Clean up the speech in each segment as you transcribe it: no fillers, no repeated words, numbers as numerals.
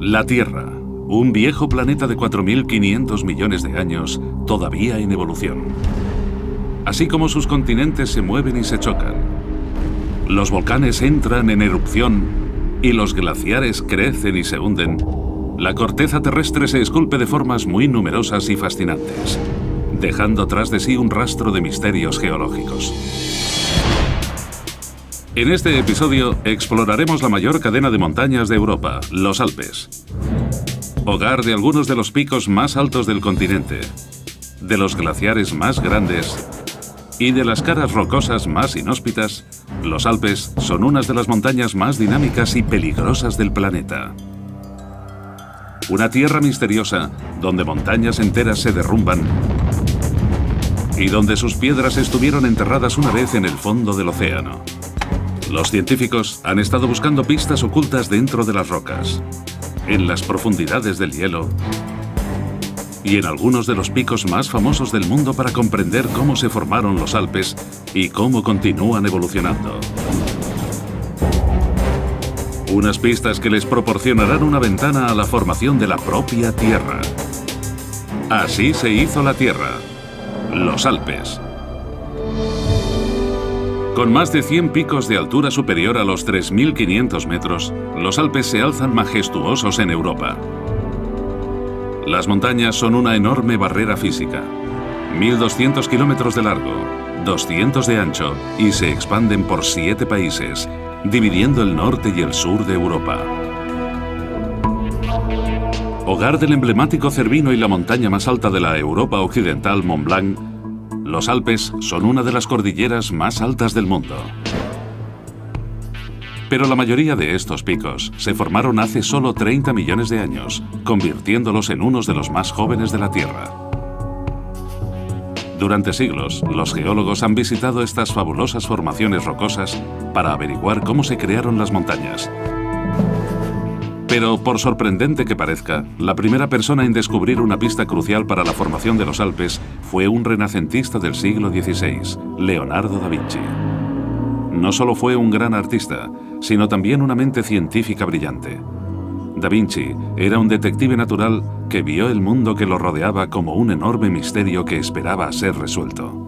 La Tierra, un viejo planeta de 4.500 millones de años, todavía en evolución. Así como sus continentes se mueven y se chocan. Los volcanes entran en erupción y los glaciares crecen y se hunden. La corteza terrestre se esculpe de formas muy numerosas y fascinantes, dejando tras de sí un rastro de misterios geológicos. En este episodio exploraremos la mayor cadena de montañas de Europa, los Alpes. Hogar de algunos de los picos más altos del continente, de los glaciares más grandes y de las caras rocosas más inhóspitas, los Alpes son unas de las montañas más dinámicas y peligrosas del planeta. Una tierra misteriosa donde montañas enteras se derrumban y donde sus piedras estuvieron enterradas una vez en el fondo del océano. Los científicos han estado buscando pistas ocultas dentro de las rocas, en las profundidades del hielo y en algunos de los picos más famosos del mundo para comprender cómo se formaron los Alpes y cómo continúan evolucionando. Unas pistas que les proporcionarán una ventana a la formación de la propia Tierra. Así se hizo la Tierra, los Alpes. Con más de 100 picos de altura superior a los 3.500 metros, los Alpes se alzan majestuosos en Europa. Las montañas son una enorme barrera física, 1.200 kilómetros de largo, 200 de ancho y se expanden por 7 países, dividiendo el norte y el sur de Europa. Hogar del emblemático Cervino y la montaña más alta de la Europa occidental, Mont Blanc, los Alpes son una de las cordilleras más altas del mundo. Pero la mayoría de estos picos se formaron hace solo 30 millones de años, convirtiéndolos en unos de los más jóvenes de la Tierra. Durante siglos, los geólogos han visitado estas fabulosas formaciones rocosas para averiguar cómo se crearon las montañas. Pero, por sorprendente que parezca, la primera persona en descubrir una pista crucial para la formación de los Alpes fue un renacentista del siglo XVI, Leonardo da Vinci. No solo fue un gran artista, sino también una mente científica brillante. Da Vinci era un detective natural que vio el mundo que lo rodeaba como un enorme misterio que esperaba ser resuelto.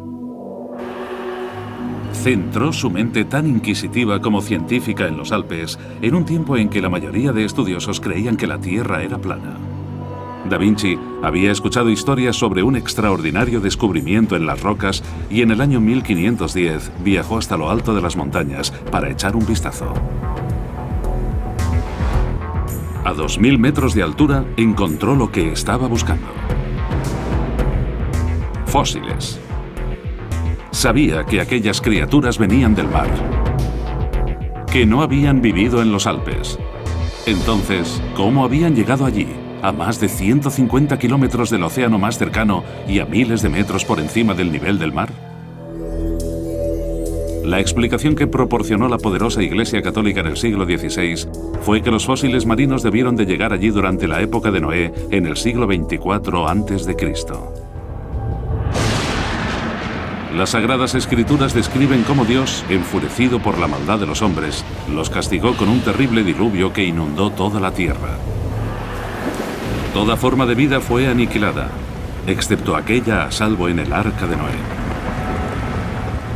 Centró su mente tan inquisitiva como científica en los Alpes en un tiempo en que la mayoría de estudiosos creían que la Tierra era plana. Da Vinci había escuchado historias sobre un extraordinario descubrimiento en las rocas y en el año 1510 viajó hasta lo alto de las montañas para echar un vistazo. A 2.000 metros de altura encontró lo que estaba buscando. Fósiles. Sabía que aquellas criaturas venían del mar, que no habían vivido en los Alpes. Entonces, ¿cómo habían llegado allí, a más de 150 kilómetros del océano más cercano y a miles de metros por encima del nivel del mar? La explicación que proporcionó la poderosa Iglesia Católica en el siglo XVI fue que los fósiles marinos debieron de llegar allí durante la época de Noé en el siglo 24 a.C. Las Sagradas Escrituras describen cómo Dios, enfurecido por la maldad de los hombres, los castigó con un terrible diluvio que inundó toda la tierra. Toda forma de vida fue aniquilada, excepto aquella a salvo en el arca de Noé.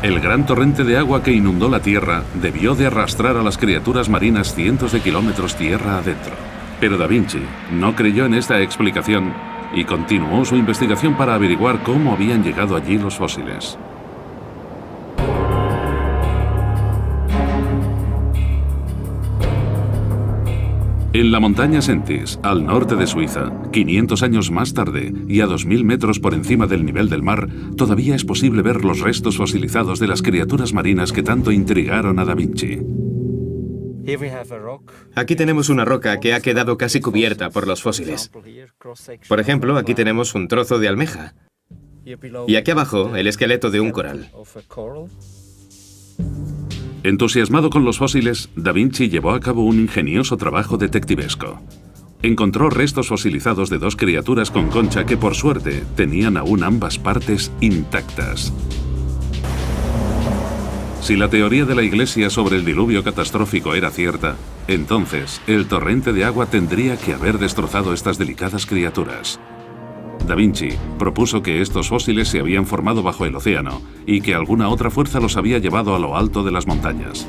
El gran torrente de agua que inundó la tierra debió de arrastrar a las criaturas marinas cientos de kilómetros tierra adentro. Pero Da Vinci no creyó en esta explicación y continuó su investigación para averiguar cómo habían llegado allí los fósiles. En la montaña Sentis, al norte de Suiza, 500 años más tarde y a 2.000 metros por encima del nivel del mar, todavía es posible ver los restos fosilizados de las criaturas marinas que tanto intrigaron a Da Vinci. Aquí tenemos una roca que ha quedado casi cubierta por los fósiles. Por ejemplo, aquí tenemos un trozo de almeja. Y aquí abajo, el esqueleto de un coral. Entusiasmado con los fósiles, Da Vinci llevó a cabo un ingenioso trabajo detectivesco. Encontró restos fosilizados de 2 criaturas con concha que, por suerte, tenían aún ambas partes intactas. Si la teoría de la Iglesia sobre el diluvio catastrófico era cierta, Entonces, el torrente de agua tendría que haber destrozado estas delicadas criaturas. Da Vinci propuso que estos fósiles se habían formado bajo el océano y que alguna otra fuerza los había llevado a lo alto de las montañas.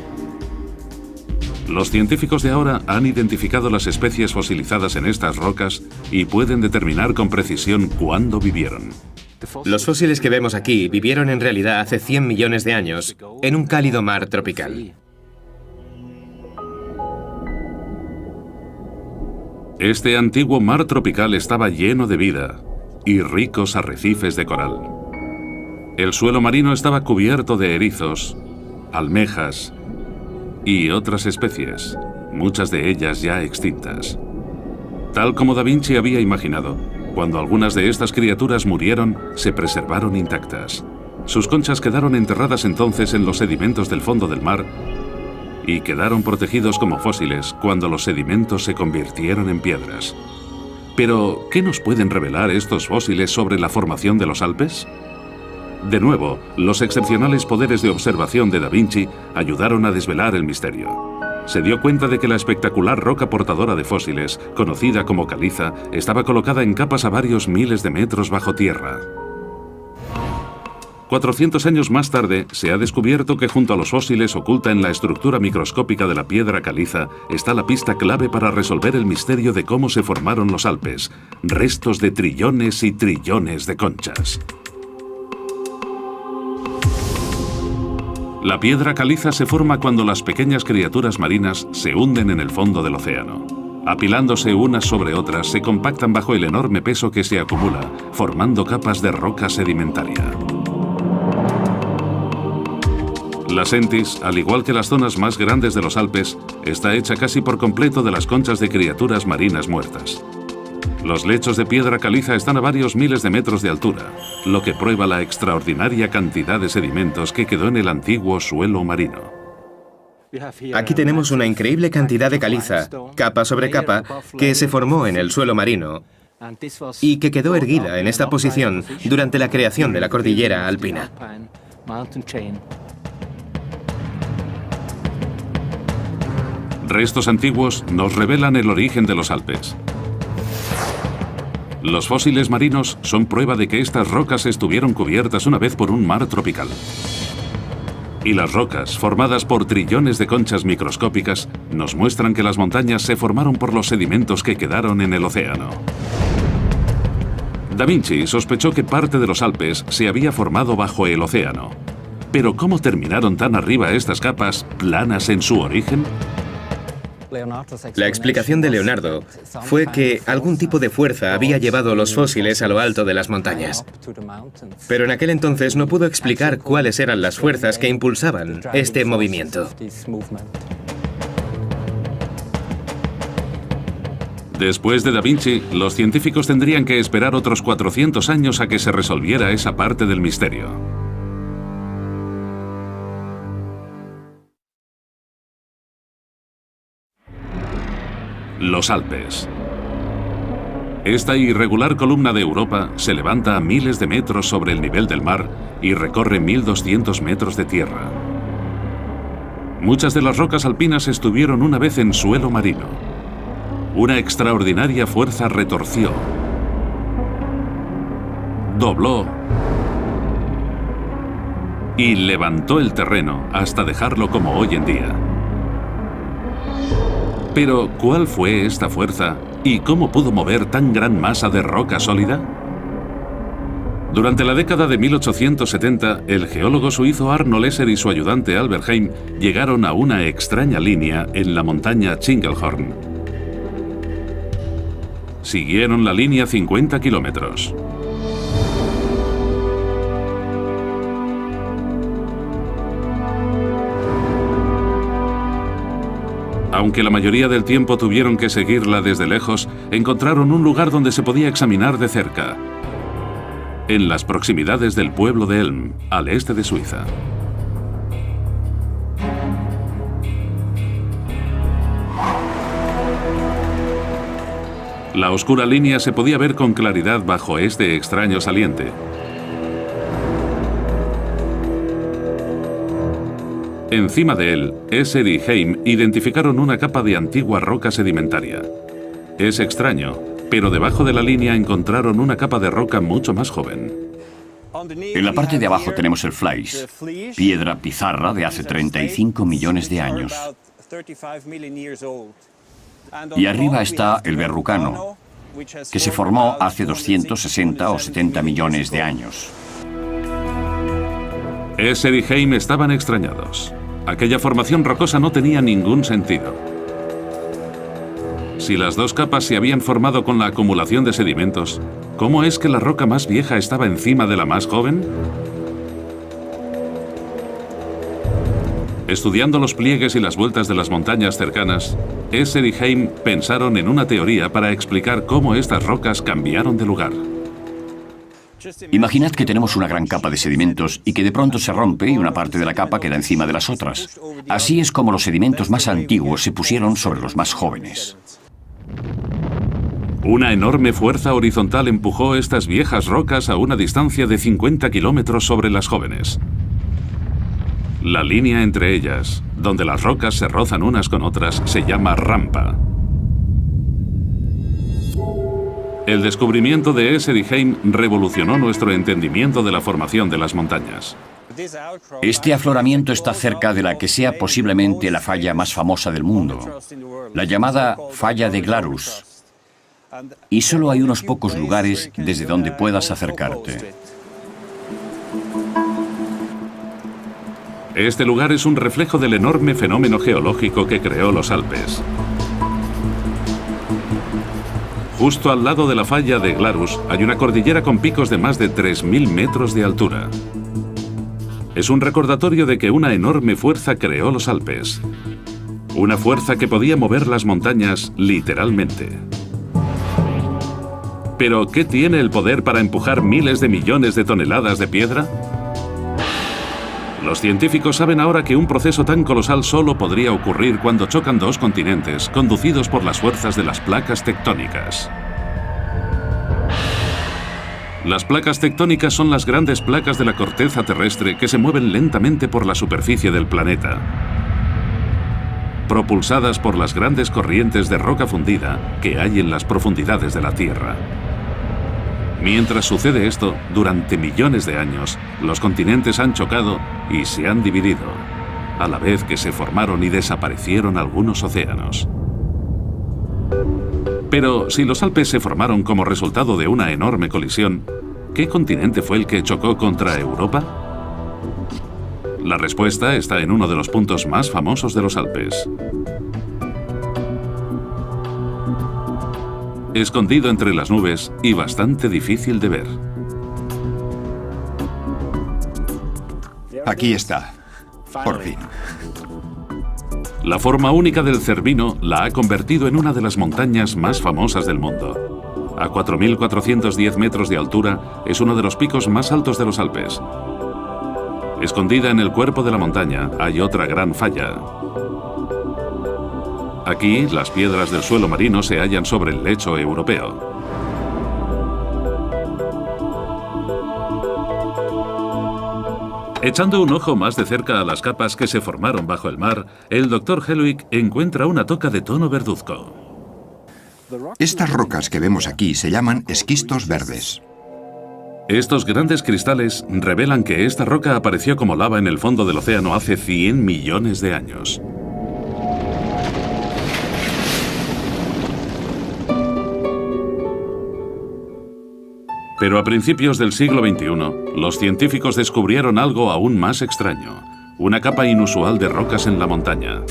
Los científicos de ahora han identificado las especies fosilizadas en estas rocas y pueden determinar con precisión cuándo vivieron. Los fósiles que vemos aquí vivieron en realidad hace 100 millones de años en un cálido mar tropical. Este antiguo mar tropical estaba lleno de vida y ricos arrecifes de coral. El suelo marino estaba cubierto de erizos, almejas y otras especies, muchas de ellas ya extintas. Tal como Da Vinci había imaginado, cuando algunas de estas criaturas murieron, se preservaron intactas. Sus conchas quedaron enterradas entonces en los sedimentos del fondo del mar y quedaron protegidos como fósiles cuando los sedimentos se convirtieron en piedras. Pero, ¿qué nos pueden revelar estos fósiles sobre la formación de los Alpes? De nuevo, los excepcionales poderes de observación de Da Vinci ayudaron a desvelar el misterio. Se dio cuenta de que la espectacular roca portadora de fósiles, conocida como caliza, estaba colocada en capas a varios miles de metros bajo tierra. 400 años más tarde, se ha descubierto que junto a los fósiles, oculta en la estructura microscópica de la piedra caliza, está la pista clave para resolver el misterio de cómo se formaron los Alpes, restos de trillones y trillones de conchas. La piedra caliza se forma cuando las pequeñas criaturas marinas se hunden en el fondo del océano. Apilándose unas sobre otras, se compactan bajo el enorme peso que se acumula, formando capas de roca sedimentaria. La Sentis, al igual que las zonas más grandes de los Alpes, está hecha casi por completo de las conchas de criaturas marinas muertas. Los lechos de piedra caliza están a varios miles de metros de altura, lo que prueba la extraordinaria cantidad de sedimentos que quedó en el antiguo suelo marino. Aquí tenemos una increíble cantidad de caliza, capa sobre capa, que se formó en el suelo marino y que quedó erguida en esta posición durante la creación de la cordillera alpina. Restos antiguos nos revelan el origen de los Alpes. Los fósiles marinos son prueba de que estas rocas estuvieron cubiertas una vez por un mar tropical. Y las rocas, formadas por trillones de conchas microscópicas, nos muestran que las montañas se formaron por los sedimentos que quedaron en el océano. Da Vinci sospechó que parte de los Alpes se había formado bajo el océano. Pero ¿cómo terminaron tan arriba estas capas, planas en su origen? La explicación de Leonardo fue que algún tipo de fuerza había llevado los fósiles a lo alto de las montañas. Pero en aquel entonces no pudo explicar cuáles eran las fuerzas que impulsaban este movimiento. Después de Da Vinci, los científicos tendrían que esperar otros 400 años a que se resolviera esa parte del misterio. Los Alpes. Esta irregular columna de Europa se levanta a miles de metros sobre el nivel del mar y recorre 1200 metros de tierra. Muchas de las rocas alpinas estuvieron una vez en suelo marino. Una extraordinaria fuerza retorció, dobló y levantó el terreno hasta dejarlo como hoy en día. Pero, ¿cuál fue esta fuerza y cómo pudo mover tan gran masa de roca sólida? Durante la década de 1870, el geólogo suizo Arno Lesser y su ayudante Albert Heim llegaron a una extraña línea en la montaña Chingelhorn. Siguieron la línea 50 kilómetros. Aunque la mayoría del tiempo tuvieron que seguirla desde lejos, encontraron un lugar donde se podía examinar de cerca. En las proximidades del pueblo de Elm, al este de Suiza. La oscura línea se podía ver con claridad bajo este extraño saliente. Encima de él, Esser y Heim identificaron una capa de antigua roca sedimentaria. Es extraño, pero debajo de la línea encontraron una capa de roca mucho más joven. En la parte de abajo tenemos el flysch, piedra pizarra de hace 35 millones de años. Y arriba está el verrucano, que se formó hace 260 o 70 millones de años. Esser y Heim estaban extrañados. Aquella formación rocosa no tenía ningún sentido. Si las dos capas se habían formado con la acumulación de sedimentos, ¿cómo es que la roca más vieja estaba encima de la más joven? Estudiando los pliegues y las vueltas de las montañas cercanas, Esser y Heim pensaron en una teoría para explicar cómo estas rocas cambiaron de lugar. Imaginad que tenemos una gran capa de sedimentos y que de pronto se rompe y una parte de la capa queda encima de las otras. Así es como los sedimentos más antiguos se pusieron sobre los más jóvenes. Una enorme fuerza horizontal empujó estas viejas rocas a una distancia de 50 kilómetros sobre las jóvenes. La línea entre ellas, donde las rocas se rozan unas con otras, se llama rampa. El descubrimiento de Esser y Heim revolucionó nuestro entendimiento de la formación de las montañas. Este afloramiento está cerca de la que sea posiblemente la falla más famosa del mundo, la llamada Falla de Glarus. Y solo hay unos pocos lugares desde donde puedas acercarte. Este lugar es un reflejo del enorme fenómeno geológico que creó los Alpes. Justo al lado de la falla de Glarus hay una cordillera con picos de más de 3.000 metros de altura. Es un recordatorio de que una enorme fuerza creó los Alpes. Una fuerza que podía mover las montañas literalmente. ¿Pero qué tiene el poder para empujar miles de millones de toneladas de piedra? Los científicos saben ahora que un proceso tan colosal solo podría ocurrir cuando chocan dos continentes, conducidos por las fuerzas de las placas tectónicas. Las placas tectónicas son las grandes placas de la corteza terrestre que se mueven lentamente por la superficie del planeta, propulsadas por las grandes corrientes de roca fundida que hay en las profundidades de la Tierra. Mientras sucede esto, durante millones de años, los continentes han chocado y se han dividido, a la vez que se formaron y desaparecieron algunos océanos. Pero si los Alpes se formaron como resultado de una enorme colisión, ¿qué continente fue el que chocó contra Europa? La respuesta está en uno de los puntos más famosos de los Alpes. Escondido entre las nubes y bastante difícil de ver. Aquí está, por fin. La forma única del Cervino la ha convertido en una de las montañas más famosas del mundo. A 4.410 metros de altura, es uno de los picos más altos de los Alpes. Escondida en el cuerpo de la montaña hay otra gran falla. Aquí, las piedras del suelo marino se hallan sobre el lecho europeo. Echando un ojo más de cerca a las capas que se formaron bajo el mar, el Dr. Helwig encuentra una toca de tono verduzco. Estas rocas que vemos aquí se llaman esquistos verdes. Estos grandes cristales revelan que esta roca apareció como lava en el fondo del océano hace 100 millones de años. Pero a principios del siglo XXI, los científicos descubrieron algo aún más extraño, una capa inusual de rocas en la montaña.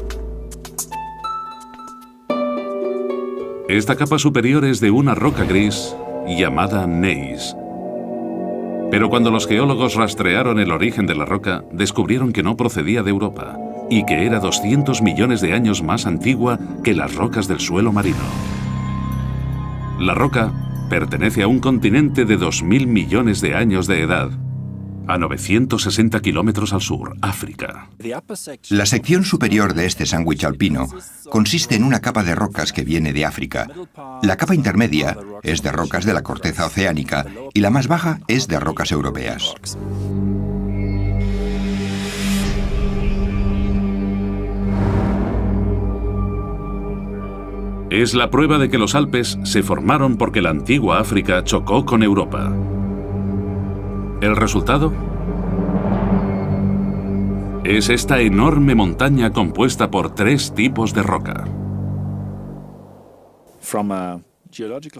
Esta capa superior es de una roca gris llamada gneiss. Pero cuando los geólogos rastrearon el origen de la roca, descubrieron que no procedía de Europa y que era 200 millones de años más antigua que las rocas del suelo marino. La roca pertenece a un continente de 2.000 millones de años de edad, a 960 kilómetros al sur, África. La sección superior de este sándwich alpino consiste en una capa de rocas que viene de África. La capa intermedia es de rocas de la corteza oceánica y la más baja es de rocas europeas. Es la prueba de que los Alpes se formaron porque la antigua África chocó con Europa. ¿El resultado? Es esta enorme montaña compuesta por 3 tipos de roca.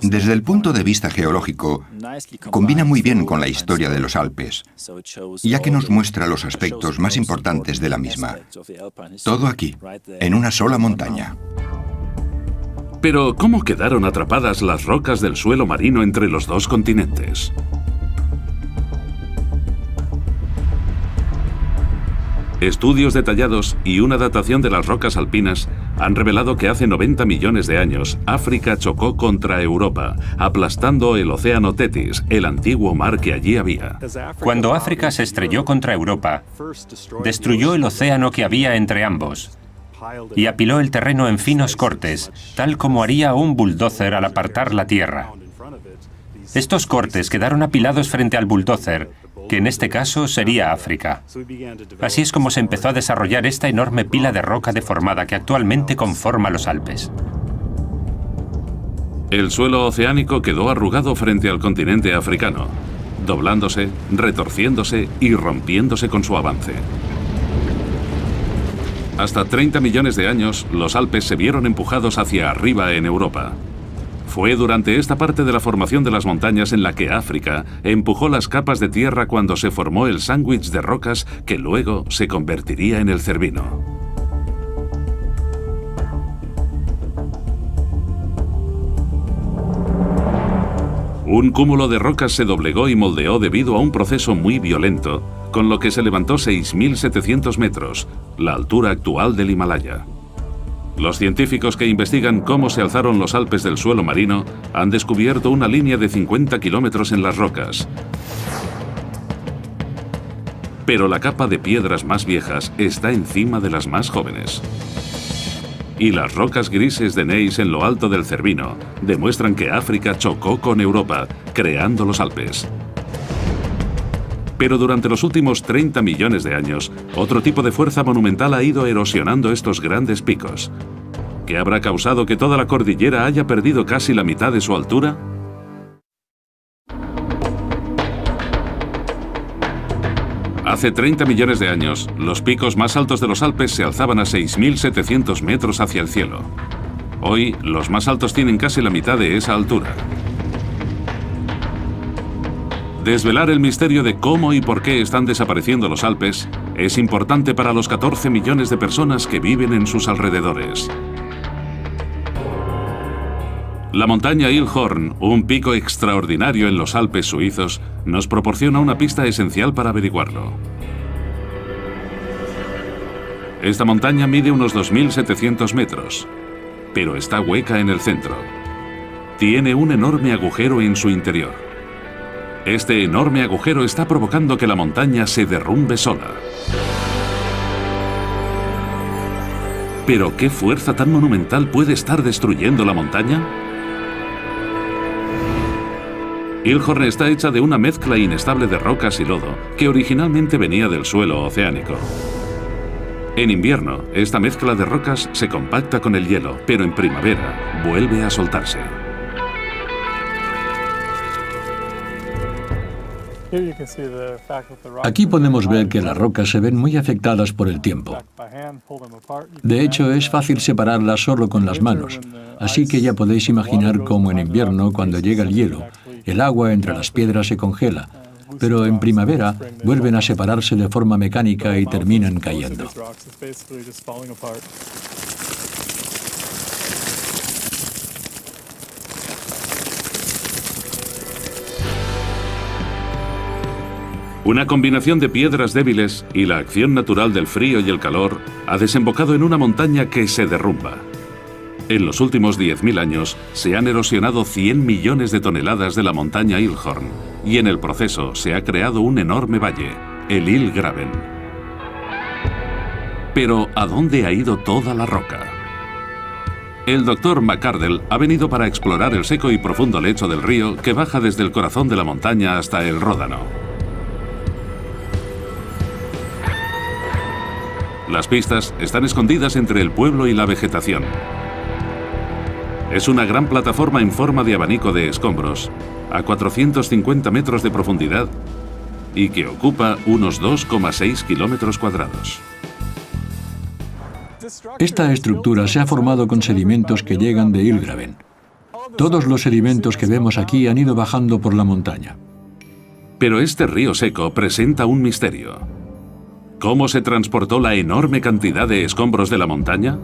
Desde el punto de vista geológico, combina muy bien con la historia de los Alpes, ya que nos muestra los aspectos más importantes de la misma. Todo aquí, en una sola montaña. Pero, ¿cómo quedaron atrapadas las rocas del suelo marino entre los 2 continentes? Estudios detallados y una datación de las rocas alpinas han revelado que hace 90 millones de años África chocó contra Europa, aplastando el océano Tetis, el antiguo mar que allí había. Cuando África se estrelló contra Europa, destruyó el océano que había entre ambos y apiló el terreno en finos cortes, tal como haría un bulldozer al apartar la tierra. Estos cortes quedaron apilados frente al bulldozer, que en este caso sería África. Así es como se empezó a desarrollar esta enorme pila de roca deformada que actualmente conforma los Alpes. El suelo oceánico quedó arrugado frente al continente africano, doblándose, retorciéndose y rompiéndose con su avance. Hasta 30 millones de años, los Alpes se vieron empujados hacia arriba en Europa. Fue durante esta parte de la formación de las montañas en la que África empujó las capas de tierra cuando se formó el sándwich de rocas que luego se convertiría en el Cervino. Un cúmulo de rocas se doblegó y moldeó debido a un proceso muy violento, con lo que se levantó 6.700 metros, la altura actual del Himalaya. Los científicos que investigan cómo se alzaron los Alpes del suelo marino han descubierto una línea de 50 kilómetros en las rocas. Pero la capa de piedras más viejas está encima de las más jóvenes. Y las rocas grises de Neis en lo alto del Cervino demuestran que África chocó con Europa, creando los Alpes. Pero durante los últimos 30 millones de años, otro tipo de fuerza monumental ha ido erosionando estos grandes picos. ¿Qué habrá causado que toda la cordillera haya perdido casi la mitad de su altura? Hace 30 millones de años, los picos más altos de los Alpes se alzaban a 6.700 metros hacia el cielo. Hoy, los más altos tienen casi la mitad de esa altura. Desvelar el misterio de cómo y por qué están desapareciendo los Alpes es importante para los 14 millones de personas que viven en sus alrededores. La montaña Ilhorn, un pico extraordinario en los Alpes suizos, nos proporciona una pista esencial para averiguarlo. Esta montaña mide unos 2.700 metros, pero está hueca en el centro. Tiene un enorme agujero en su interior. Este enorme agujero está provocando que la montaña se derrumbe sola. ¿Pero qué fuerza tan monumental puede estar destruyendo la montaña? Ilhorn está hecha de una mezcla inestable de rocas y lodo que originalmente venía del suelo oceánico. En invierno, esta mezcla de rocas se compacta con el hielo, pero en primavera vuelve a soltarse. Aquí podemos ver que las rocas se ven muy afectadas por el tiempo. De hecho, es fácil separarlas solo con las manos, así que ya podéis imaginar cómo en invierno, cuando llega el hielo, el agua entre las piedras se congela, pero en primavera vuelven a separarse de forma mecánica y terminan cayendo. Una combinación de piedras débiles y la acción natural del frío y el calor ha desembocado en una montaña que se derrumba. En los últimos 10.000 años se han erosionado 100 millones de toneladas de la montaña Ilhorn y en el proceso se ha creado un enorme valle, el Ilgraben. Pero ¿a dónde ha ido toda la roca? El Dr. McArdle ha venido para explorar el seco y profundo lecho del río que baja desde el corazón de la montaña hasta el Ródano. Las pistas están escondidas entre el pueblo y la vegetación. Es una gran plataforma en forma de abanico de escombros, a 450 metros de profundidad y que ocupa unos 2,6 kilómetros cuadrados. Esta estructura se ha formado con sedimentos que llegan de Illgraven. Todos los sedimentos que vemos aquí han ido bajando por la montaña. Pero este río seco presenta un misterio. ¿Cómo se transportó la enorme cantidad de escombros de la montaña?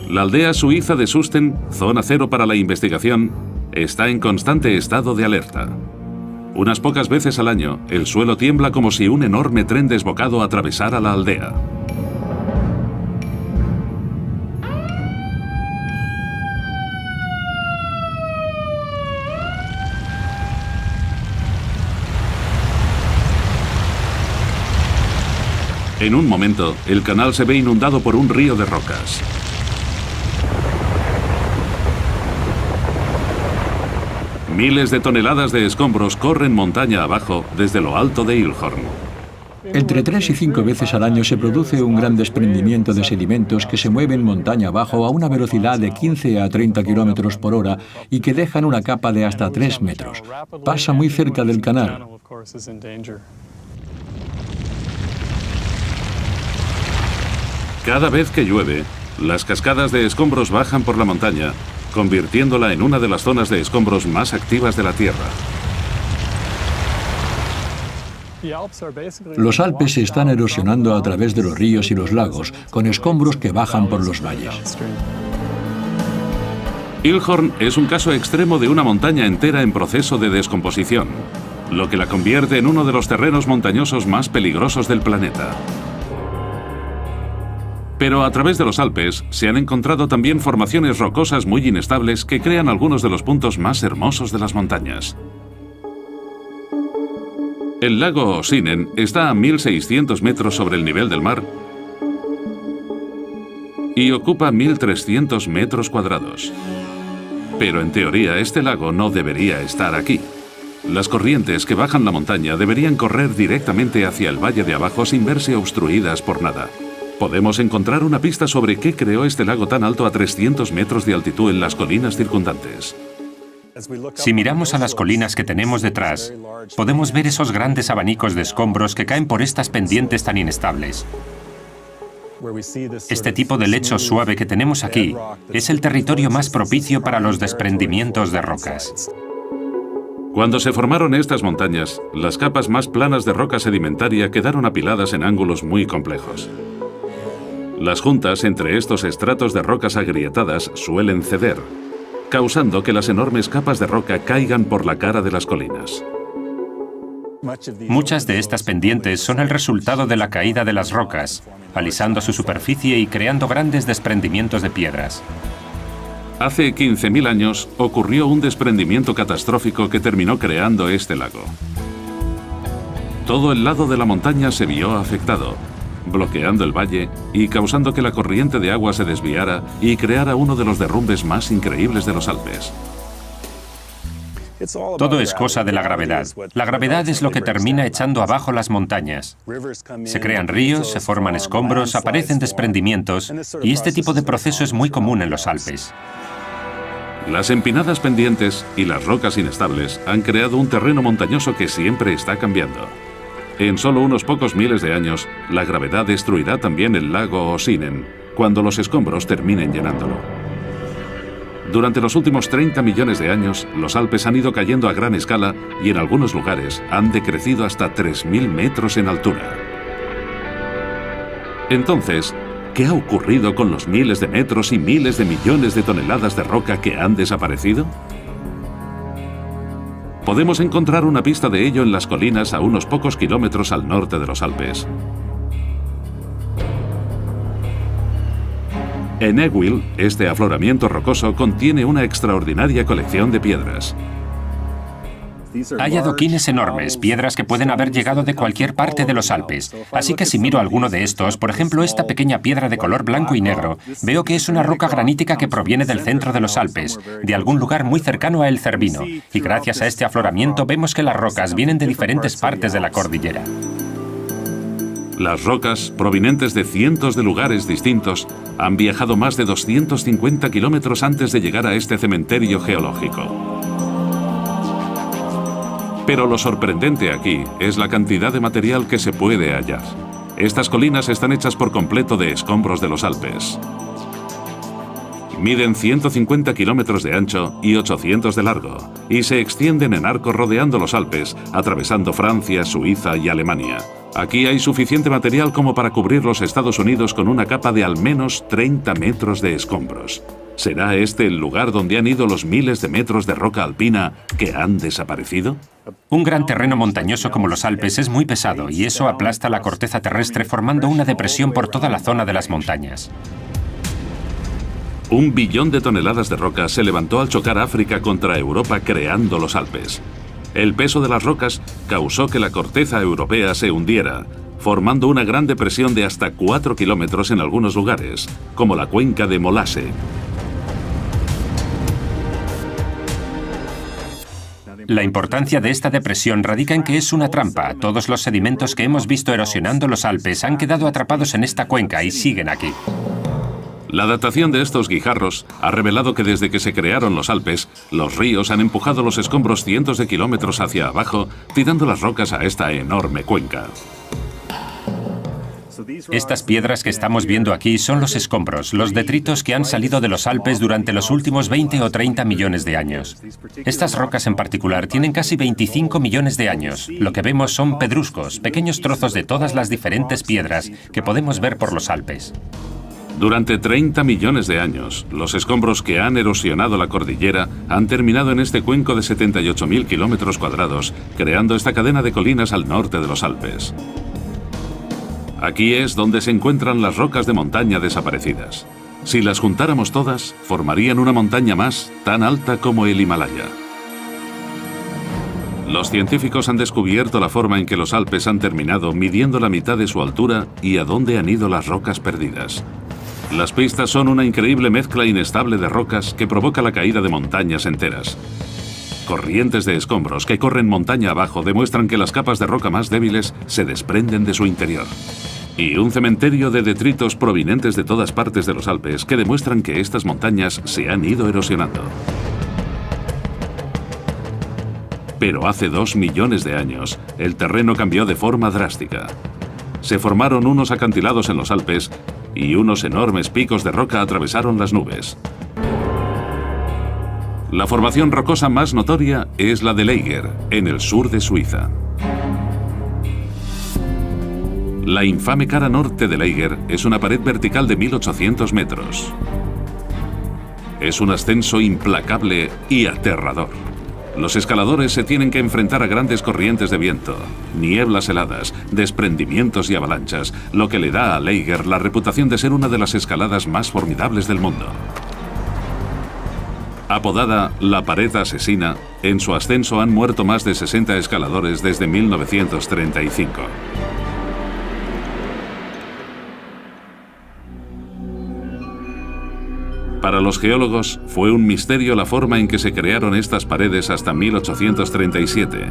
La aldea suiza de Susten, zona cero para la investigación, está en constante estado de alerta. Unas pocas veces al año, el suelo tiembla como si un enorme tren desbocado atravesara la aldea. En un momento, el canal se ve inundado por un río de rocas. Miles de toneladas de escombros corren montaña abajo desde lo alto de Illhorn. Entre 3 y 5 veces al año se produce un gran desprendimiento de sedimentos que se mueven montaña abajo a una velocidad de 15 a 30 kilómetros por hora y que dejan una capa de hasta 3 metros. Pasa muy cerca del canal. Cada vez que llueve, las cascadas de escombros bajan por la montaña, convirtiéndola en una de las zonas de escombros más activas de la Tierra. Los Alpes se están erosionando a través de los ríos y los lagos, con escombros que bajan por los valles. Illhorn es un caso extremo de una montaña entera en proceso de descomposición, lo que la convierte en uno de los terrenos montañosos más peligrosos del planeta. Pero a través de los Alpes se han encontrado también formaciones rocosas muy inestables que crean algunos de los puntos más hermosos de las montañas. El lago Osinen está a 1.600 metros sobre el nivel del mar y ocupa 1.300 metros cuadrados. Pero en teoría este lago no debería estar aquí. Las corrientes que bajan la montaña deberían correr directamente hacia el valle de abajo sin verse obstruidas por nada. Podemos encontrar una pista sobre qué creó este lago tan alto a 300 metros de altitud en las colinas circundantes. Si miramos a las colinas que tenemos detrás, podemos ver esos grandes abanicos de escombros que caen por estas pendientes tan inestables. Este tipo de lecho suave que tenemos aquí es el territorio más propicio para los desprendimientos de rocas. Cuando se formaron estas montañas, las capas más planas de roca sedimentaria quedaron apiladas en ángulos muy complejos. Las juntas entre estos estratos de rocas agrietadas suelen ceder, causando que las enormes capas de roca caigan por la cara de las colinas. Muchas de estas pendientes son el resultado de la caída de las rocas, alisando su superficie y creando grandes desprendimientos de piedras. Hace 15.000 años ocurrió un desprendimiento catastrófico que terminó creando este lago. Todo el lado de la montaña se vio afectado, bloqueando el valle y causando que la corriente de agua se desviara y creara uno de los derrumbes más increíbles de los Alpes. Todo es cosa de la gravedad. La gravedad es lo que termina echando abajo las montañas. Se crean ríos, se forman escombros, aparecen desprendimientos, y este tipo de proceso es muy común en los Alpes. Las empinadas pendientes y las rocas inestables han creado un terreno montañoso que siempre está cambiando. En solo unos pocos miles de años, la gravedad destruirá también el lago Osinen, cuando los escombros terminen llenándolo. Durante los últimos 30 millones de años, los Alpes han ido cayendo a gran escala y en algunos lugares han decrecido hasta 3.000 metros en altura. Entonces, ¿qué ha ocurrido con los miles de metros y miles de millones de toneladas de roca que han desaparecido? Podemos encontrar una pista de ello en las colinas a unos pocos kilómetros al norte de los Alpes. En Egwill, este afloramiento rocoso contiene una extraordinaria colección de piedras. Hay adoquines enormes, piedras que pueden haber llegado de cualquier parte de los Alpes. Así que si miro alguno de estos, por ejemplo esta pequeña piedra de color blanco y negro, veo que es una roca granítica que proviene del centro de los Alpes, de algún lugar muy cercano a El Cervino. Y gracias a este afloramiento vemos que las rocas vienen de diferentes partes de la cordillera. Las rocas, provenientes de cientos de lugares distintos, han viajado más de 250 kilómetros antes de llegar a este cementerio geológico. Pero lo sorprendente aquí es la cantidad de material que se puede hallar. Estas colinas están hechas por completo de escombros de los Alpes. Miden 150 kilómetros de ancho y 800 de largo, y se extienden en arco rodeando los Alpes, atravesando Francia, Suiza y Alemania. Aquí hay suficiente material como para cubrir los Estados Unidos con una capa de al menos 30 metros de escombros. ¿Será este el lugar donde han ido los miles de metros de roca alpina que han desaparecido? Un gran terreno montañoso como los Alpes es muy pesado y eso aplasta la corteza terrestre formando una depresión por toda la zona de las montañas. 1 billón de toneladas de roca se levantó al chocar África contra Europa creando los Alpes. El peso de las rocas causó que la corteza europea se hundiera, formando una gran depresión de hasta 4 kilómetros en algunos lugares, como la cuenca de Molase. La importancia de esta depresión radica en que es una trampa. Todos los sedimentos que hemos visto erosionando los Alpes han quedado atrapados en esta cuenca y siguen aquí. La datación de estos guijarros ha revelado que desde que se crearon los Alpes, los ríos han empujado los escombros cientos de kilómetros hacia abajo, tirando las rocas a esta enorme cuenca. Estas piedras que estamos viendo aquí son los escombros, los detritos que han salido de los Alpes durante los últimos 20 o 30 millones de años. Estas rocas en particular tienen casi 25 millones de años. Lo que vemos son pedruscos, pequeños trozos de todas las diferentes piedras que podemos ver por los Alpes. Durante 30 millones de años, los escombros que han erosionado la cordillera han terminado en este cuenco de 78.000 kilómetros cuadrados, creando esta cadena de colinas al norte de los Alpes. Aquí es donde se encuentran las rocas de montaña desaparecidas. Si las juntáramos todas, formarían una montaña más tan alta como el Himalaya. Los científicos han descubierto la forma en que los Alpes han terminado midiendo la mitad de su altura y a dónde han ido las rocas perdidas. Las pistas son una increíble mezcla inestable de rocas que provoca la caída de montañas enteras. Corrientes de escombros que corren montaña abajo demuestran que las capas de roca más débiles se desprenden de su interior. Y un cementerio de detritos provenientes de todas partes de los Alpes que demuestran que estas montañas se han ido erosionando. Pero hace 2 millones de años, el terreno cambió de forma drástica. Se formaron unos acantilados en los Alpes y unos enormes picos de roca atravesaron las nubes. La formación rocosa más notoria es la del Eiger, en el sur de Suiza. La infame cara norte del Eiger es una pared vertical de 1800 metros. Es un ascenso implacable y aterrador. Los escaladores se tienen que enfrentar a grandes corrientes de viento, nieblas heladas, desprendimientos y avalanchas, lo que le da al Eiger la reputación de ser una de las escaladas más formidables del mundo. Apodada la pared asesina, en su ascenso han muerto más de 60 escaladores desde 1935. Para los geólogos fue un misterio la forma en que se crearon estas paredes hasta 1837,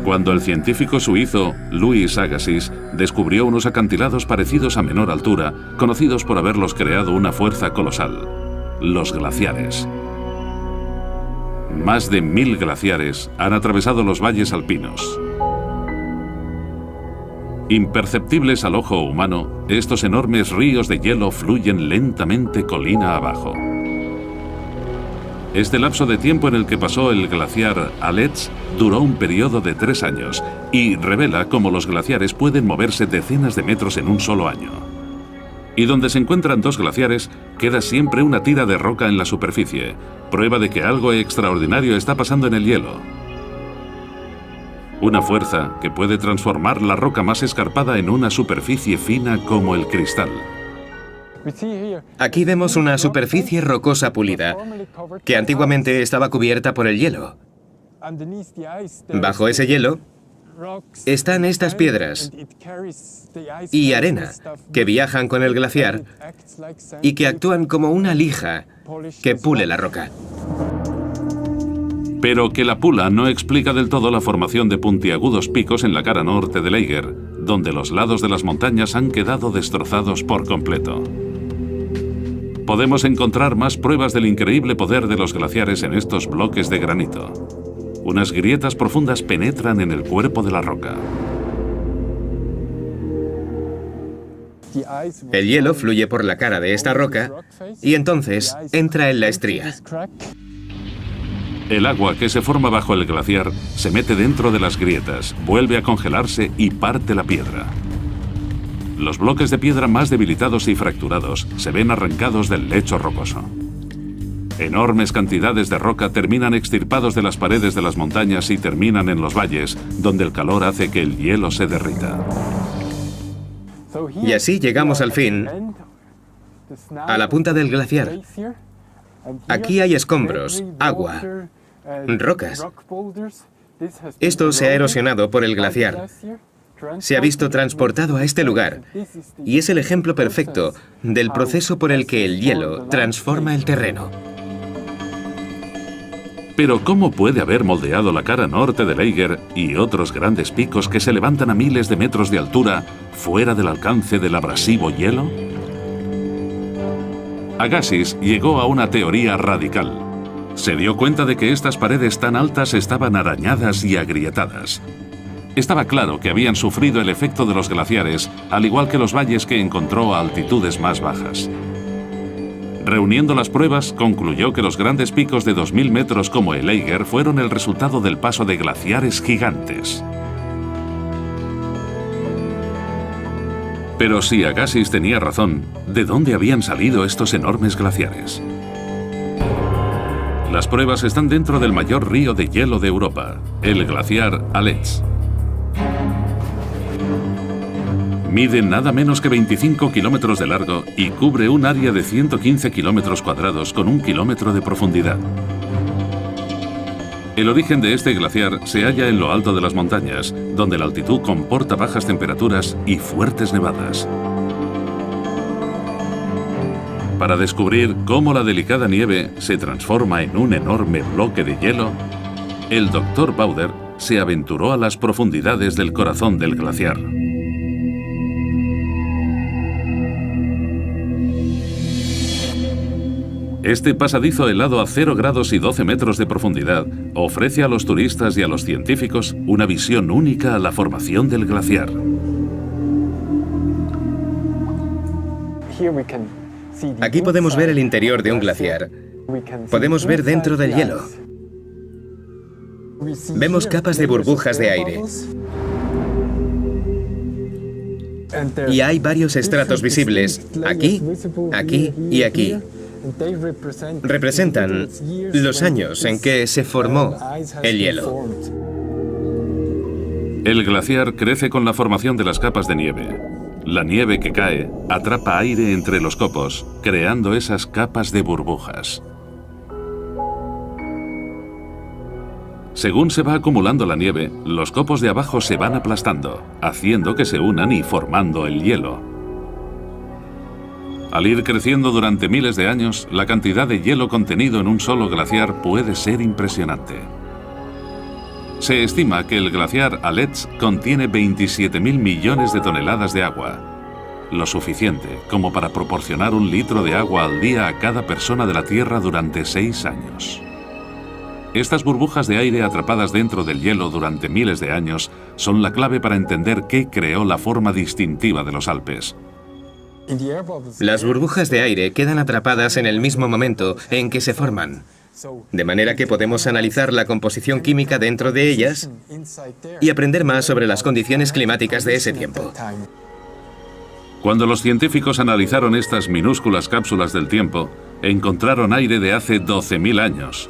cuando el científico suizo Louis Agassiz descubrió unos acantilados parecidos a menor altura, conocidos por haberlos creado una fuerza colosal: los glaciares. Más de 1000 glaciares han atravesado los valles alpinos. Imperceptibles al ojo humano, estos enormes ríos de hielo fluyen lentamente colina abajo. Este lapso de tiempo en el que pasó el glaciar Aletsch duró un periodo de 3 años y revela cómo los glaciares pueden moverse decenas de metros en un solo año. Y donde se encuentran 2 glaciares, queda siempre una tira de roca en la superficie, prueba de que algo extraordinario está pasando en el hielo. Una fuerza que puede transformar la roca más escarpada en una superficie fina como el cristal. Aquí vemos una superficie rocosa pulida, que antiguamente estaba cubierta por el hielo. Bajo ese hielo están estas piedras y arena que viajan con el glaciar y que actúan como una lija que pule la roca. Pero que la pula no explica del todo la formación de puntiagudos picos en la cara norte del Eiger, donde los lados de las montañas han quedado destrozados por completo. Podemos encontrar más pruebas del increíble poder de los glaciares en estos bloques de granito. Unas grietas profundas penetran en el cuerpo de la roca. El hielo fluye por la cara de esta roca y entonces entra en la estría. El agua que se forma bajo el glaciar se mete dentro de las grietas, vuelve a congelarse y parte la piedra. Los bloques de piedra más debilitados y fracturados se ven arrancados del lecho rocoso. Enormes cantidades de roca terminan extirpados de las paredes de las montañas y terminan en los valles, donde el calor hace que el hielo se derrita. Y así llegamos al fin a la punta del glaciar. Aquí hay escombros, agua, rocas. Esto se ha erosionado por el glaciar. Se ha visto transportado a este lugar y es el ejemplo perfecto del proceso por el que el hielo transforma el terreno. Pero ¿cómo puede haber moldeado la cara norte del Eiger y otros grandes picos que se levantan a miles de metros de altura fuera del alcance del abrasivo hielo? Agassiz llegó a una teoría radical. Se dio cuenta de que estas paredes tan altas estaban arañadas y agrietadas. Estaba claro que habían sufrido el efecto de los glaciares, al igual que los valles que encontró a altitudes más bajas. Reuniendo las pruebas, concluyó que los grandes picos de 2000 metros como el Eiger fueron el resultado del paso de glaciares gigantes. Pero si Agassiz tenía razón, ¿de dónde habían salido estos enormes glaciares? Las pruebas están dentro del mayor río de hielo de Europa, el glaciar Aletsch. Mide nada menos que 25 kilómetros de largo y cubre un área de 115 kilómetros cuadrados con 1 kilómetro de profundidad. El origen de este glaciar se halla en lo alto de las montañas, donde la altitud comporta bajas temperaturas y fuertes nevadas. Para descubrir cómo la delicada nieve se transforma en un enorme bloque de hielo, el Dr. Bauder se aventuró a las profundidades del corazón del glaciar. Este pasadizo helado a 0 grados y 12 metros de profundidad ofrece a los turistas y a los científicos una visión única a la formación del glaciar. Aquí podemos ver el interior de un glaciar. Podemos ver dentro del hielo. Vemos capas de burbujas de aire. Y hay varios estratos visibles, aquí, aquí y aquí. Representan los años en que se formó el hielo. El glaciar crece con la formación de las capas de nieve. La nieve que cae atrapa aire entre los copos, creando esas capas de burbujas. Según se va acumulando la nieve, los copos de abajo se van aplastando, haciendo que se unan y formando el hielo. Al ir creciendo durante miles de años, la cantidad de hielo contenido en un solo glaciar puede ser impresionante. Se estima que el glaciar Aletsch contiene 27.000 millones de toneladas de agua, lo suficiente como para proporcionar 1 litro de agua al día a cada persona de la Tierra durante 6 años. Estas burbujas de aire atrapadas dentro del hielo durante miles de años son la clave para entender qué creó la forma distintiva de los Alpes. Las burbujas de aire quedan atrapadas en el mismo momento en que se forman, de manera que podemos analizar la composición química dentro de ellas y aprender más sobre las condiciones climáticas de ese tiempo. Cuando los científicos analizaron estas minúsculas cápsulas del tiempo, encontraron aire de hace 12.000 años,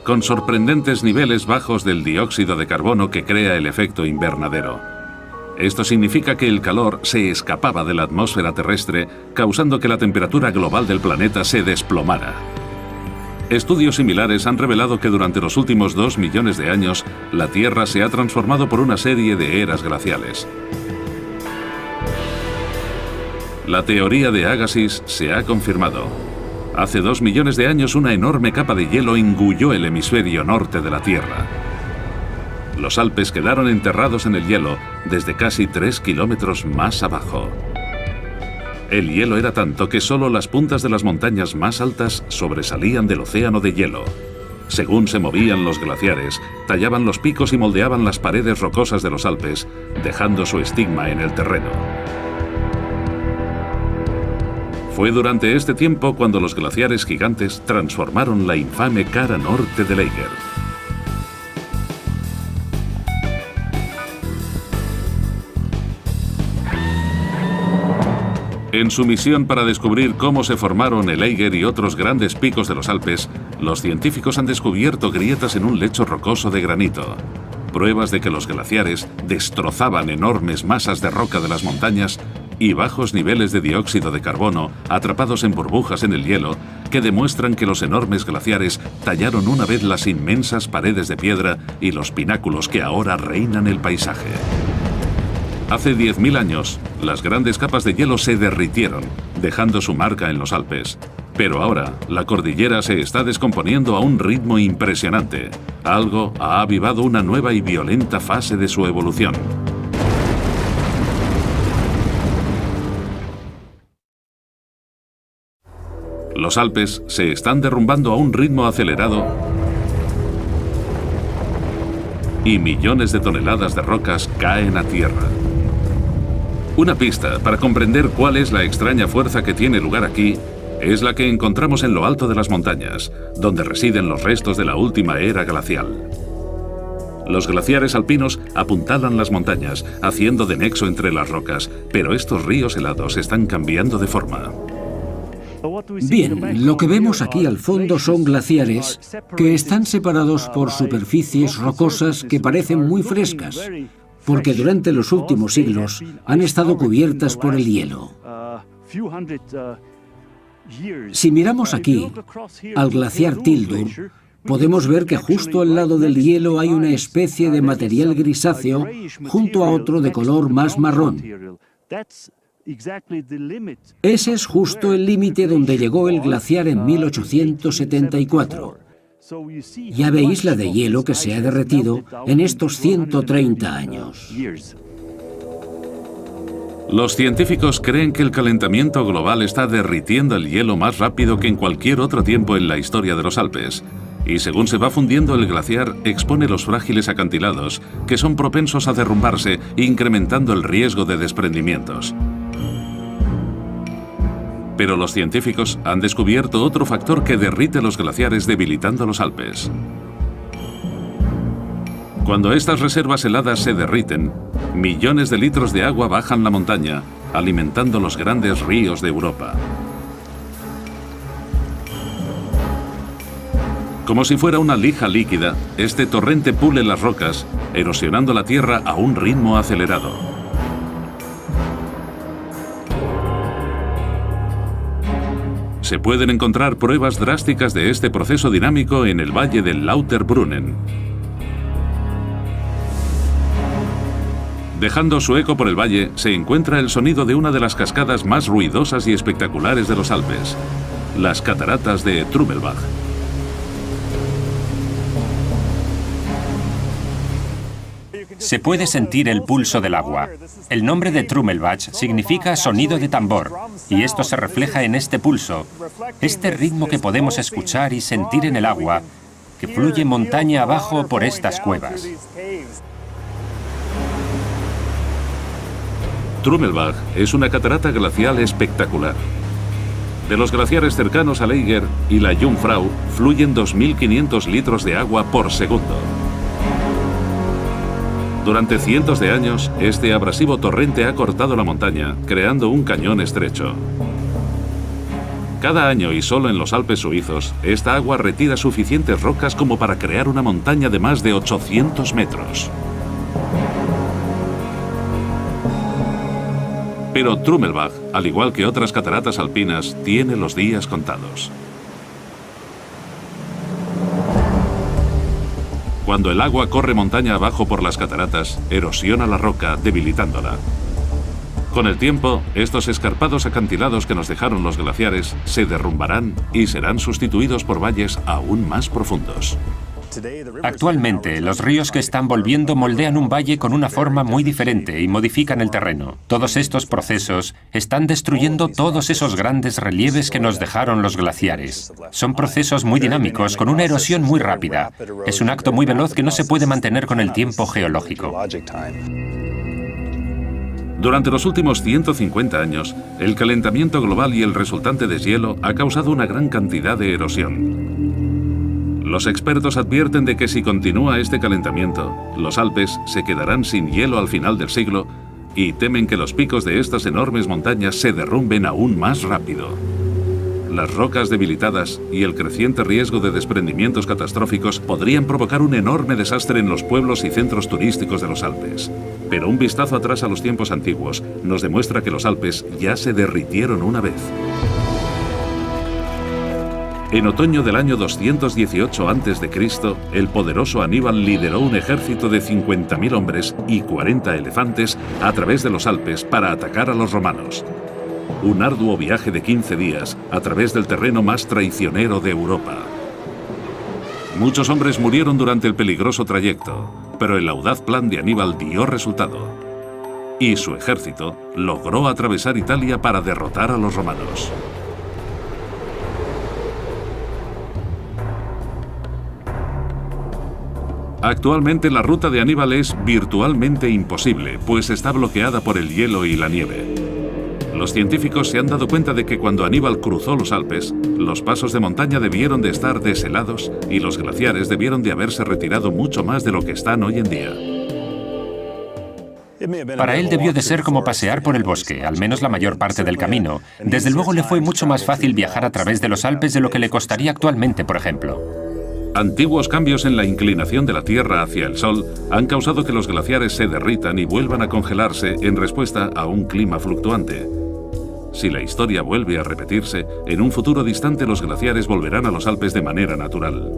con sorprendentes niveles bajos del dióxido de carbono que crea el efecto invernadero. Esto significa que el calor se escapaba de la atmósfera terrestre, causando que la temperatura global del planeta se desplomara. Estudios similares han revelado que durante los últimos 2 millones de años, la Tierra se ha transformado por una serie de eras glaciales. La teoría de Agassiz se ha confirmado. Hace 2 millones de años, una enorme capa de hielo engulló el hemisferio norte de la Tierra. Los Alpes quedaron enterrados en el hielo desde casi 3 kilómetros más abajo. El hielo era tanto que solo las puntas de las montañas más altas sobresalían del océano de hielo. Según se movían los glaciares, tallaban los picos y moldeaban las paredes rocosas de los Alpes, dejando su estigma en el terreno. Fue durante este tiempo cuando los glaciares gigantes transformaron la infame cara norte del Eiger. En su misión para descubrir cómo se formaron el Eiger y otros grandes picos de los Alpes, los científicos han descubierto grietas en un lecho rocoso de granito. Pruebas de que los glaciares destrozaban enormes masas de roca de las montañas y bajos niveles de dióxido de carbono atrapados en burbujas en el hielo que demuestran que los enormes glaciares tallaron una vez las inmensas paredes de piedra y los pináculos que ahora reinan el paisaje. Hace 10.000 años, las grandes capas de hielo se derritieron, dejando su marca en los Alpes. Pero ahora, la cordillera se está descomponiendo a un ritmo impresionante. Algo ha avivado una nueva y violenta fase de su evolución. Los Alpes se están derrumbando a un ritmo acelerado y millones de toneladas de rocas caen a tierra. Una pista para comprender cuál es la extraña fuerza que tiene lugar aquí es la que encontramos en lo alto de las montañas, donde residen los restos de la última era glacial. Los glaciares alpinos apuntalan las montañas, haciendo de nexo entre las rocas, pero estos ríos helados están cambiando de forma. Bien, lo que vemos aquí al fondo son glaciares que están separados por superficies rocosas que parecen muy frescas, porque durante los últimos siglos han estado cubiertas por el hielo. Si miramos aquí, al glaciar Tildur, podemos ver que justo al lado del hielo hay una especie de material grisáceo junto a otro de color más marrón. Ese es justo el límite donde llegó el glaciar en 1874. Ya veis la de hielo que se ha derretido en estos 130 años. Los científicos creen que el calentamiento global está derritiendo el hielo más rápido que en cualquier otro tiempo en la historia de los Alpes. Y según se va fundiendo el glaciar, expone los frágiles acantilados, que son propensos a derrumbarse, incrementando el riesgo de desprendimientos. Pero los científicos han descubierto otro factor que derrite los glaciares, debilitando los Alpes. Cuando estas reservas heladas se derriten, millones de litros de agua bajan la montaña, alimentando los grandes ríos de Europa. Como si fuera una lija líquida, este torrente pule las rocas, erosionando la tierra a un ritmo acelerado. Se pueden encontrar pruebas drásticas de este proceso dinámico en el valle del Lauterbrunnen. Dejando su eco por el valle, se encuentra el sonido de una de las cascadas más ruidosas y espectaculares de los Alpes, las cataratas de Trummelbach. Se puede sentir el pulso del agua. El nombre de Trummelbach significa sonido de tambor, y esto se refleja en este pulso, este ritmo que podemos escuchar y sentir en el agua, que fluye montaña abajo por estas cuevas. Trummelbach es una catarata glacial espectacular. De los glaciares cercanos al Eiger y la Jungfrau fluyen 2.500 litros de agua por segundo. Durante cientos de años, este abrasivo torrente ha cortado la montaña, creando un cañón estrecho. Cada año y solo en los Alpes suizos, esta agua retira suficientes rocas como para crear una montaña de más de 800 metros. Pero Trummelbach, al igual que otras cataratas alpinas, tiene los días contados. Cuando el agua corre montaña abajo por las cataratas, erosiona la roca, debilitándola. Con el tiempo, estos escarpados acantilados que nos dejaron los glaciares se derrumbarán y serán sustituidos por valles aún más profundos. Actualmente, los ríos que están volviendo moldean un valle con una forma muy diferente y modifican el terreno. Todos estos procesos están destruyendo todos esos grandes relieves que nos dejaron los glaciares. Son procesos muy dinámicos, con una erosión muy rápida. Es un acto muy veloz que no se puede mantener con el tiempo geológico. Durante los últimos 150 años, el calentamiento global y el resultante deshielo ha causado una gran cantidad de erosión. Los expertos advierten de que si continúa este calentamiento, los Alpes se quedarán sin hielo al final del siglo y temen que los picos de estas enormes montañas se derrumben aún más rápido. Las rocas debilitadas y el creciente riesgo de desprendimientos catastróficos podrían provocar un enorme desastre en los pueblos y centros turísticos de los Alpes. Pero un vistazo atrás a los tiempos antiguos nos demuestra que los Alpes ya se derritieron una vez. En otoño del año 218 a.C., el poderoso Aníbal lideró un ejército de 50.000 hombres y 40 elefantes a través de los Alpes para atacar a los romanos. Un arduo viaje de 15 días a través del terreno más traicionero de Europa. Muchos hombres murieron durante el peligroso trayecto, pero el audaz plan de Aníbal dio resultado. Y su ejército logró atravesar Italia para derrotar a los romanos. Actualmente la ruta de Aníbal es virtualmente imposible, pues está bloqueada por el hielo y la nieve. Los científicos se han dado cuenta de que cuando Aníbal cruzó los Alpes, los pasos de montaña debieron de estar deshelados y los glaciares debieron de haberse retirado mucho más de lo que están hoy en día. Para él debió de ser como pasear por el bosque, al menos la mayor parte del camino. Desde luego le fue mucho más fácil viajar a través de los Alpes de lo que le costaría actualmente, por ejemplo. Antiguos cambios en la inclinación de la Tierra hacia el Sol han causado que los glaciares se derritan y vuelvan a congelarse en respuesta a un clima fluctuante. Si la historia vuelve a repetirse, en un futuro distante los glaciares volverán a los Alpes de manera natural.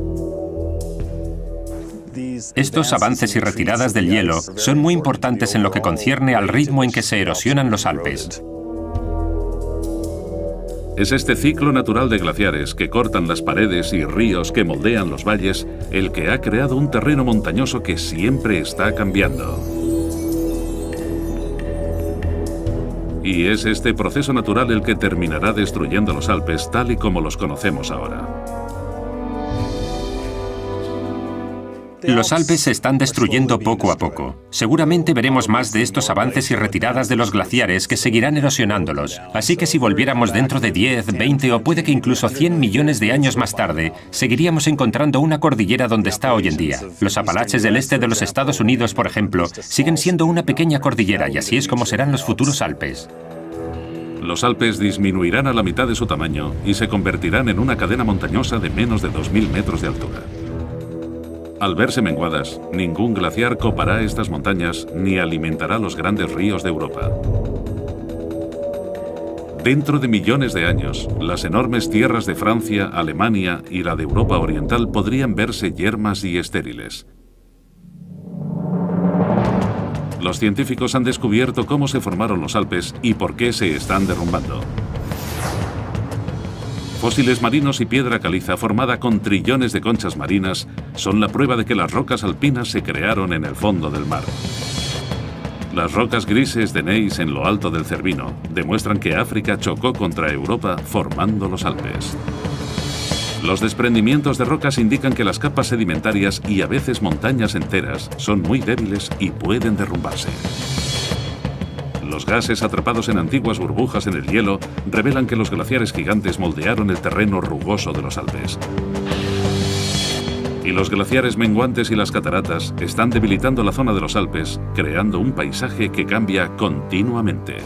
Estos avances y retiradas del hielo son muy importantes en lo que concierne al ritmo en que se erosionan los Alpes. Es este ciclo natural de glaciares que cortan las paredes y ríos que moldean los valles el que ha creado un terreno montañoso que siempre está cambiando. Y es este proceso natural el que terminará destruyendo los Alpes tal y como los conocemos ahora. Los Alpes se están destruyendo poco a poco. Seguramente veremos más de estos avances y retiradas de los glaciares que seguirán erosionándolos. Así que si volviéramos dentro de 10, 20 o puede que incluso 100 millones de años más tarde, seguiríamos encontrando una cordillera donde está hoy en día. Los Apalaches del este de los Estados Unidos, por ejemplo, siguen siendo una pequeña cordillera y así es como serán los futuros Alpes. Los Alpes disminuirán a la mitad de su tamaño y se convertirán en una cadena montañosa de menos de 2.000 metros de altura. Al verse menguadas, ningún glaciar copará estas montañas ni alimentará los grandes ríos de Europa. Dentro de millones de años, las enormes tierras de Francia, Alemania y la de Europa Oriental podrían verse yermas y estériles. Los científicos han descubierto cómo se formaron los Alpes y por qué se están derrumbando. Fósiles marinos y piedra caliza formada con trillones de conchas marinas son la prueba de que las rocas alpinas se crearon en el fondo del mar. Las rocas grises de Neis en lo alto del Cervino demuestran que África chocó contra Europa formando los Alpes. Los desprendimientos de rocas indican que las capas sedimentarias y a veces montañas enteras son muy débiles y pueden derrumbarse. Los gases atrapados en antiguas burbujas en el hielo revelan que los glaciares gigantes moldearon el terreno rugoso de los Alpes. Y los glaciares menguantes y las cataratas están debilitando la zona de los Alpes, creando un paisaje que cambia continuamente.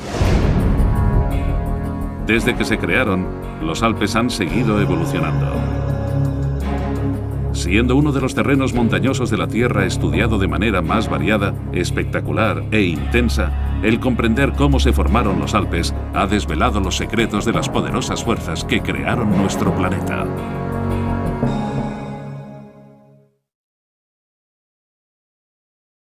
Desde que se crearon, los Alpes han seguido evolucionando. Siendo uno de los terrenos montañosos de la Tierra estudiado de manera más variada, espectacular e intensa, el comprender cómo se formaron los Alpes ha desvelado los secretos de las poderosas fuerzas que crearon nuestro planeta.